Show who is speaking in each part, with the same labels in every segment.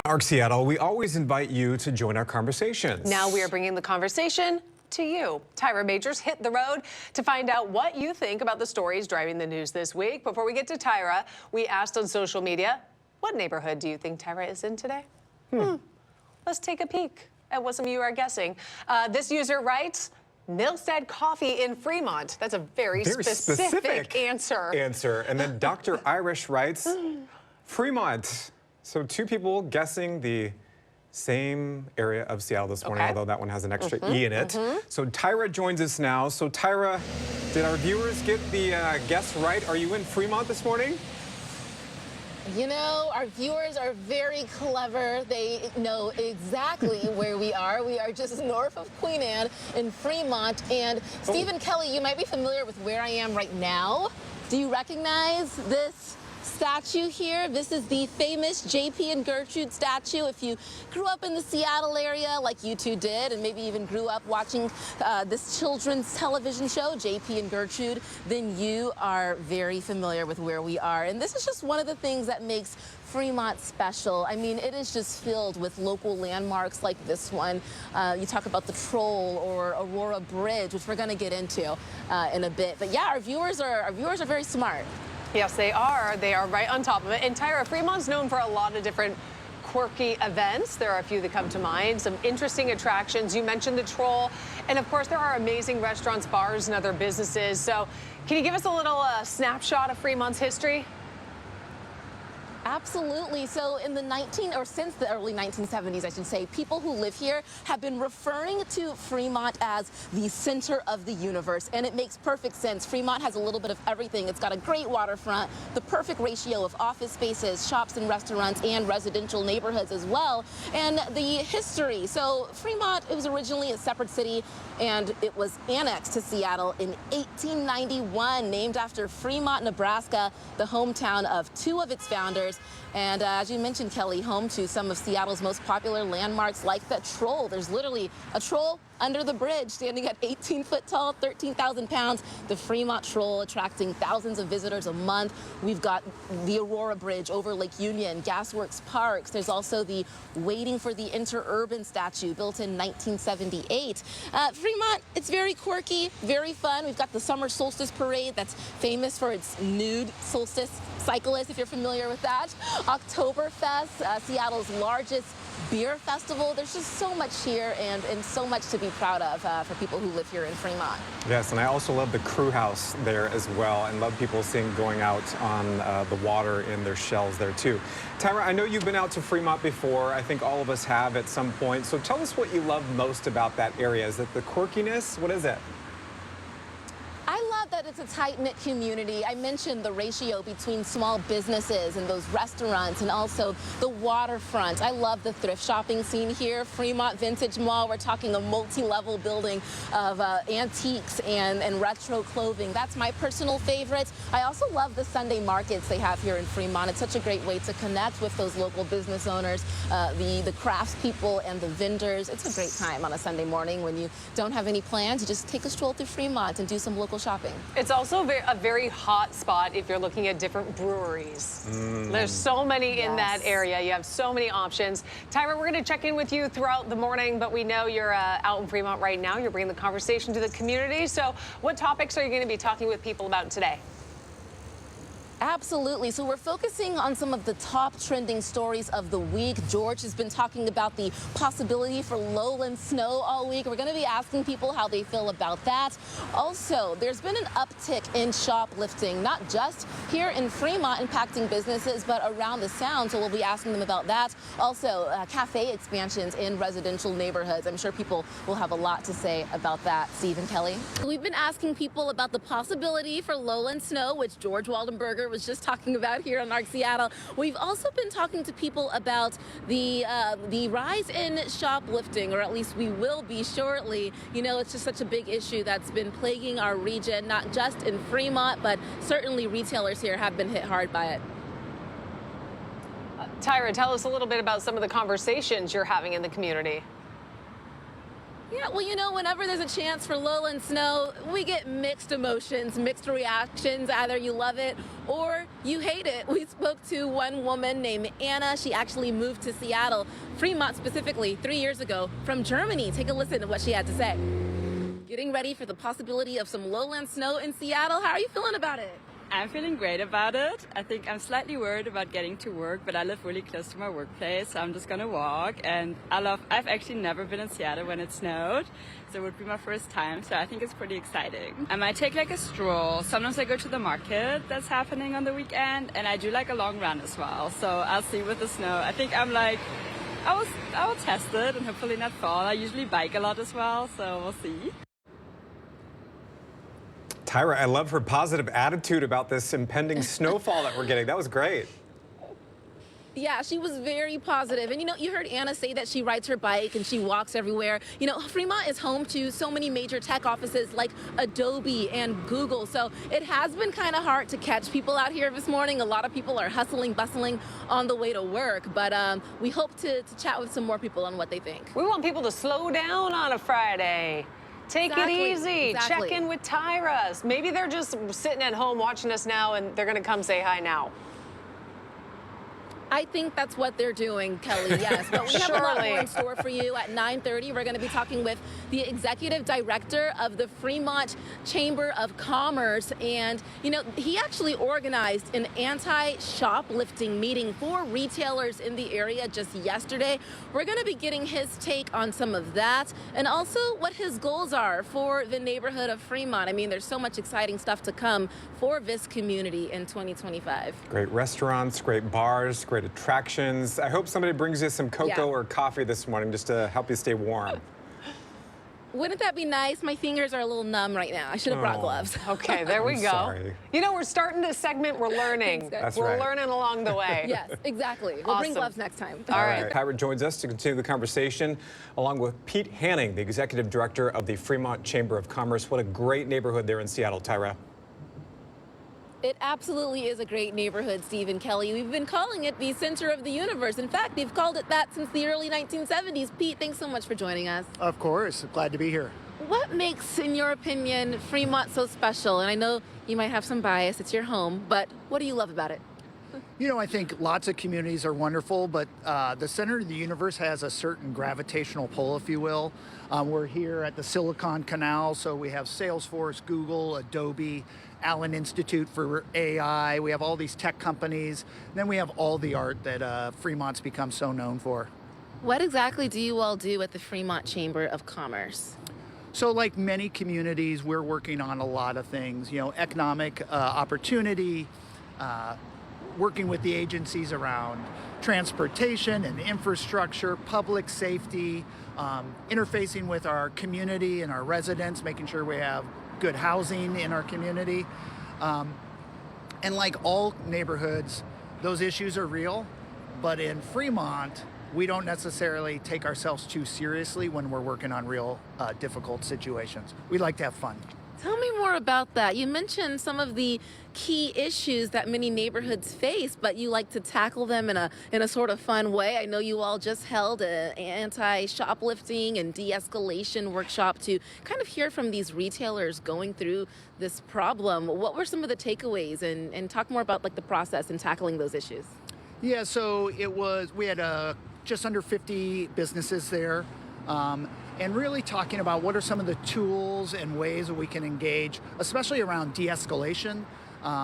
Speaker 1: ARC Seattle, we always invite you to join our conversations.
Speaker 2: Now we are bringing the conversation to you. Tyrah Majors hit the road to find out what you think about the stories driving the news this week. Before we get to Tyrah, we asked on social media, what neighborhood do you think Tyrah is in today? Let's take a peek at what some of you are guessing. This user writes, Milstead Coffee in Fremont. That's a very specific answer.
Speaker 1: And then Dr. Irish writes, Fremont. So two people guessing the same area of Seattle this morning, although that one has an extra E in it. So Tyrah joins us now. So Tyrah, did our viewers get the guess right? Are you in Fremont this morning?
Speaker 3: You know, our viewers are very clever. They know exactly where we are. We are just north of Queen Anne in Fremont. And Stephen Kelly, you might be familiar with where I am right now. Do you recognize this statue here? This is the famous JP and Gertrude statue. If you grew up in the Seattle area like you two did, and maybe even grew up watching this children's television show, JP and Gertrude, then you are very familiar with where we are. And this is just one of the things that makes Fremont special. I mean, it is just filled with local landmarks like this one. You talk about the Troll or Aurora Bridge, which we're going to get into in a bit. But yeah, our viewers are very smart.
Speaker 2: Yes, they are. They are right on top of it. And Tyrah, Fremont's known for a lot of different quirky events. There are a few that come to mind, some interesting attractions. You mentioned the Troll. And of course, there are amazing restaurants, bars, and other businesses. So can you give us a little snapshot of Fremont's history?
Speaker 3: Absolutely. So in the since the early 1970s, I should say, people who live here have been referring to Fremont as the center of the universe. And it makes perfect sense. Fremont has a little bit of everything. It's got a great waterfront, the perfect ratio of office spaces, shops and restaurants, and residential neighborhoods as well. And the history. So Fremont, it was originally a separate city, and it was annexed to Seattle in 1891, named after Fremont, Nebraska, the hometown of two of its founders. And as you mentioned, Kelly, home to some of Seattle's most popular landmarks like the Troll. There's literally a troll under the bridge standing at 18 foot tall, 13,000 pounds. The Fremont Troll attracting thousands of visitors a month. We've got the Aurora Bridge over Lake Union, Gasworks Parks. There's also the Waiting for the Interurban statue built in 1978. Fremont, it's very quirky, very fun. We've got the Summer Solstice Parade that's famous for its nude solstice cyclists, if you're familiar with that. Oktoberfest, Seattle's largest beer festival. There's just so much here and so much to be proud of for people who live here in Fremont.
Speaker 1: Yes, and I also love the crew house there as well, and love people seeing going out on the water in their shells there too. Tyrah, I know you've been out to Fremont before. I think all of us have at some point. So tell us what you love most about that area. Is it the quirkiness? What is it?
Speaker 3: I love that it's a tight-knit community. I mentioned the ratio between small businesses and those restaurants and also the waterfront. I love the thrift shopping scene here. Fremont Vintage Mall, we're talking a multi-level building of antiques and retro clothing. That's my personal favorite. I also love the Sunday markets they have here in Fremont. It's such a great way to connect with those local business owners, the craftspeople and the vendors. It's a great time on a Sunday morning when you don't have any plans. You just take a stroll through Fremont and do some local shopping.
Speaker 2: It's also a very hot spot if you're looking at different breweries. There's so many in that area. You have so many options. Tyrah, we're going to check in with you throughout the morning, but we know you're out in Fremont right now. You're bringing the conversation to the community. So what topics are you going to be talking with people about today?
Speaker 3: Absolutely. So we're focusing on some of the top trending stories of the week. George has been talking about the possibility for lowland snow all week. We're going to be asking people how they feel about that. Also, there's been an uptick in shoplifting, not just here in Fremont impacting businesses, but around the Sound. So we'll be asking them about that. Also, cafe expansions in residential neighborhoods. I'm sure people will have a lot to say about that. Stephen Kelly. We've been asking people about the possibility for lowland snow, which George Waldenberger was just talking about here on ARC Seattle. We've also been talking to people about the rise in shoplifting, or at least we will be shortly. You know, it's just such a big issue that's been plaguing our region, not just in Fremont, but certainly retailers here have been hit hard by it.
Speaker 2: Tyrah, tell us a little bit about some of the conversations you're having in the community.
Speaker 3: Yeah, well, you know, whenever there's a chance for lowland snow, we get mixed emotions, mixed reactions. Either you love it or you hate it. We spoke to one woman named Anna. She actually moved to Seattle, Fremont specifically, 3 years ago from Germany. Take a listen to what she had to say. Getting ready for the possibility of some lowland snow in Seattle. How are you feeling about it?
Speaker 4: I'm feeling great about it. I think I'm slightly worried about getting to work, but I live really close to my workplace, so I'm just gonna walk. And I've actually never been in Seattle when it snowed, so it would be my first time, so I think it's pretty exciting. I might take like a stroll. Sometimes I go to the market that's happening on the weekend, and I do like a long run as well, so I'll see with the snow. I think I'm like, I will test it and hopefully not fall. I usually bike a lot as well, so we'll see.
Speaker 1: Tyrah, I love her positive attitude about this impending snowfall that we're getting. That was great.
Speaker 3: Yeah, she was very positive. And you know, you heard Anna say that she rides her bike and she walks everywhere. You know, Fremont is home to so many major tech offices like Adobe and Google. So it has been kind of hard to catch people out here this morning. A lot of people are hustling, bustling on the way to work. But we hope to chat with some more people on what they think.
Speaker 2: We want people to slow down on a Friday. Take it easy.
Speaker 3: Exactly.
Speaker 2: Check in with Tyrah. Maybe they're just sitting at home watching us now and they're going to come say hi now.
Speaker 3: I think that's what they're doing, Kelly, yes. But we have a lot more in store for you. At 9:30, we're going to be talking with the executive director of the Fremont Chamber of Commerce. And, you know, he actually organized an anti-shoplifting meeting for retailers in the area just yesterday. We're going to be getting his take on some of that and also what his goals are for the neighborhood of Fremont. I mean, there's so much exciting stuff to come for this community in 2025.
Speaker 1: Great restaurants, great bars, great attractions. I hope somebody brings you some cocoa or coffee this morning just to help you stay warm.
Speaker 3: Wouldn't that be nice? My fingers are a little numb right now. I should have brought gloves.
Speaker 2: Okay, there we go.
Speaker 1: Sorry.
Speaker 2: You know, we're starting this segment. We're learning.
Speaker 1: That's
Speaker 2: we're
Speaker 1: right.
Speaker 2: learning along the way.
Speaker 3: Yes, exactly. We'll bring gloves next time.
Speaker 2: All right.
Speaker 1: Tyrah joins us to continue the conversation along with Pete Hanning, the executive director of the Fremont Chamber of Commerce. What a great neighborhood there in Seattle, Tyrah.
Speaker 3: It absolutely is a great neighborhood, Steve and Kelly. We've been calling it the center of the universe. In fact, they've called it that since the early 1970s. Pete, thanks so much for joining us.
Speaker 5: Of course. Glad to be here.
Speaker 3: What makes, in your opinion, Fremont so special? And I know you might have some bias. It's your home, but what do you love about it?
Speaker 5: You know, I think lots of communities are wonderful, but the center of the universe has a certain gravitational pull, if you will. We're here at the Silicon Canal, so we have Salesforce, Google, Adobe, Allen Institute for AI. We have all these tech companies. Then we have all the art that Fremont's become so known for.
Speaker 3: What exactly do you all do at the Fremont Chamber of Commerce?
Speaker 5: So like many communities, we're working on a lot of things, you know, economic opportunity, working with the agencies around transportation and infrastructure, public safety, interfacing with our community and our residents, making sure we have good housing in our community. And like all neighborhoods, those issues are real, but in Fremont, we don't necessarily take ourselves too seriously when we're working on real difficult situations. We like to have fun.
Speaker 3: Tell me more about that. You mentioned some of the key issues that many neighborhoods face, but you like to tackle them in a sort of fun way. I know you all just held an anti-shoplifting and de-escalation workshop to kind of hear from these retailers going through this problem. What were some of the takeaways, and talk more about like the process in tackling those issues?
Speaker 5: Yeah, so we had just under 50 businesses there. And really talking about what are some of the tools and ways that we can engage, especially around de-escalation.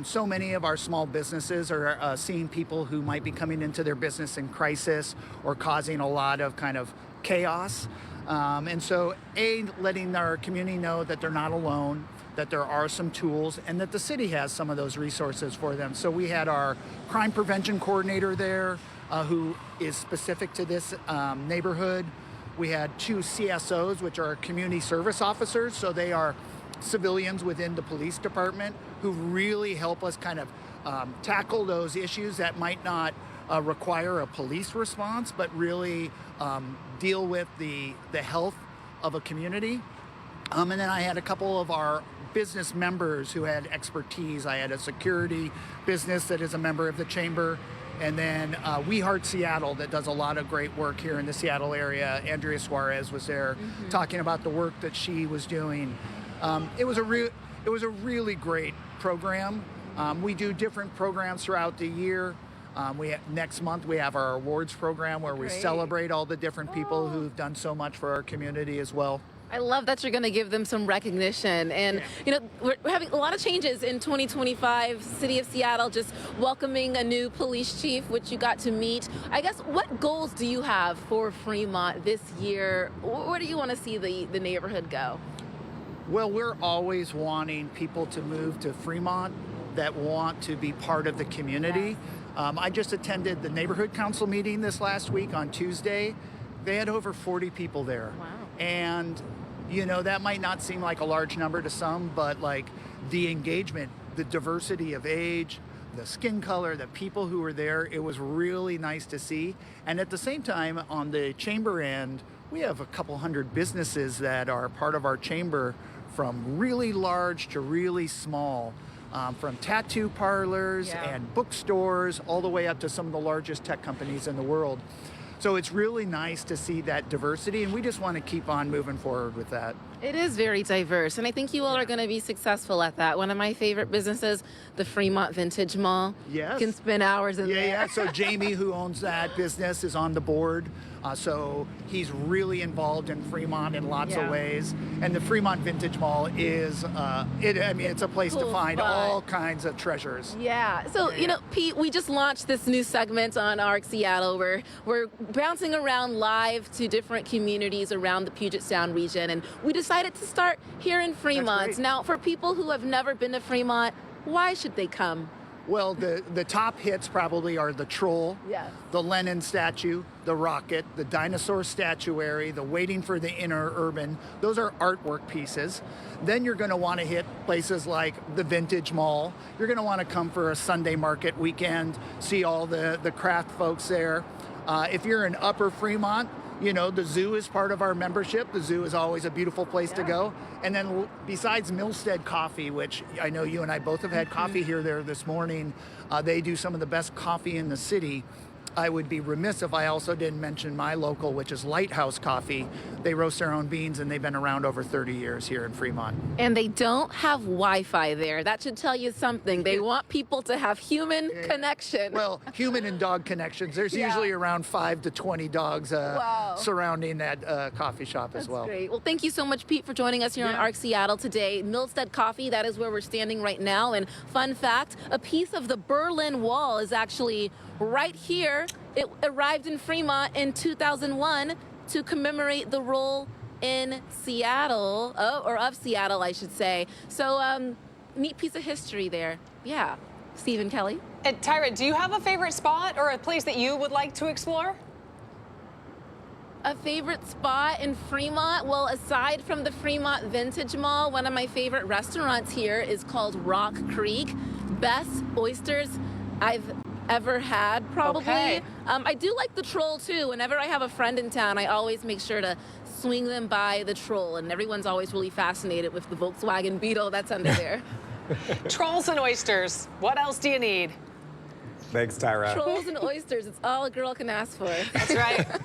Speaker 5: So many of our small businesses are seeing people who might be coming into their business in crisis or causing a lot of kind of chaos. And so, letting our community know that they're not alone, that there are some tools, and that the city has some of those resources for them. So we had our crime prevention coordinator there, who is specific to this neighborhood. We had 2 CSOs, which are community service officers, so they are civilians within the police department who really help us kind of tackle those issues that might not require a police response, but really deal with the health of a community. And then I had a couple of our business members who had expertise. I had a security business that is a member of the chamber, And then We Heart Seattle, that does a lot of great work here in the Seattle area. Andrea Suarez was there talking about the work that she was doing. It was a really great program. We do different programs throughout the year. Next month we have our awards program where we celebrate all the different people who've done so much for our community as well.
Speaker 3: I love that you're going to give them some recognition. And, you know, we're having a lot of changes in 2025. City of Seattle just welcoming a new police chief, which you got to meet. I guess, what goals do you have for Fremont this year? Where do you want to see the neighborhood go?
Speaker 5: Well, we're always wanting people to move to Fremont that want to be part of the community. I just attended the neighborhood council meeting this last week on Tuesday. They had over 40 people there.
Speaker 3: Wow.
Speaker 5: And, you know, that might not seem like a large number to some, but like the engagement, the diversity of age, the skin color, the people who were there, it was really nice to see. And at the same time, on the chamber end, we have a couple hundred businesses that are part of our chamber, from really large to really small. From tattoo parlors and bookstores all the way up to some of the largest tech companies in the world. So it's really nice to see that diversity, and we just want to keep on moving forward with that.
Speaker 3: It is very diverse, and I think you all are going to be successful at that. One of my favorite businesses, the Fremont Vintage Mall.
Speaker 5: Yes.
Speaker 3: Can spend hours in there.
Speaker 5: Yeah. So Jamie, who owns that business, is on the board. So he's really involved in Fremont in lots of ways. And the Fremont Vintage Mall is, it's a place to find all kinds of treasures.
Speaker 3: Yeah. So, you know, Pete, we just launched this new segment on ARC Seattle where we're bouncing around live to different communities around the Puget Sound region. And we decided to start here in Fremont. Now, for people who have never been to Fremont, why should they come?
Speaker 5: Well, the top hits probably are the Troll, the Lenin statue, the Rocket, the dinosaur statuary, the Waiting for the Inner Urban. Those are artwork pieces. Then you're going to want to hit places like the Vintage Mall. You're going to want to come for a Sunday market weekend, see all the craft folks there. If you're in Upper Fremont, you know, the zoo is part of our membership. The zoo is always a beautiful place to go. And then besides Milstead Coffee, which I know you and I both have had coffee here there this morning, they do some of the best coffee in the city. I would be remiss if I also didn't mention my local, which is Lighthouse Coffee. They roast their own beans, and they've been around over 30 years here in Fremont.
Speaker 3: And they don't have Wi-Fi there. That should tell you something. They want people to have human connection.
Speaker 5: Well, human and dog connections. There's usually around 5 to 20 dogs surrounding that coffee shop as well.
Speaker 3: That's great. Well, thank you so much, Pete, for joining us here on ARC Seattle today. Milstead Coffee, that is where we're standing right now. And fun fact, a piece of the Berlin Wall is actually right here. It arrived in Fremont in 2001 to commemorate the role in Seattle, or of Seattle, I should say. So, neat piece of history there. Yeah. Stephen Kelly?
Speaker 2: And Tyrah, do you have a favorite spot or a place that you would like to explore?
Speaker 3: A favorite spot in Fremont? Well, aside from the Fremont Vintage Mall, one of my favorite restaurants here is called Rock Creek. Best oysters I've ever had, probably.
Speaker 2: Okay.
Speaker 3: I do like the Troll too. Whenever I have a friend in town, I always make sure to swing them by the Troll, and everyone's always really fascinated with the Volkswagen Beetle that's under there.
Speaker 2: Trolls and oysters. What else do you need?
Speaker 1: Thanks, Tyrah.
Speaker 3: Trolls and oysters, it's all a girl can ask for.
Speaker 2: That's right.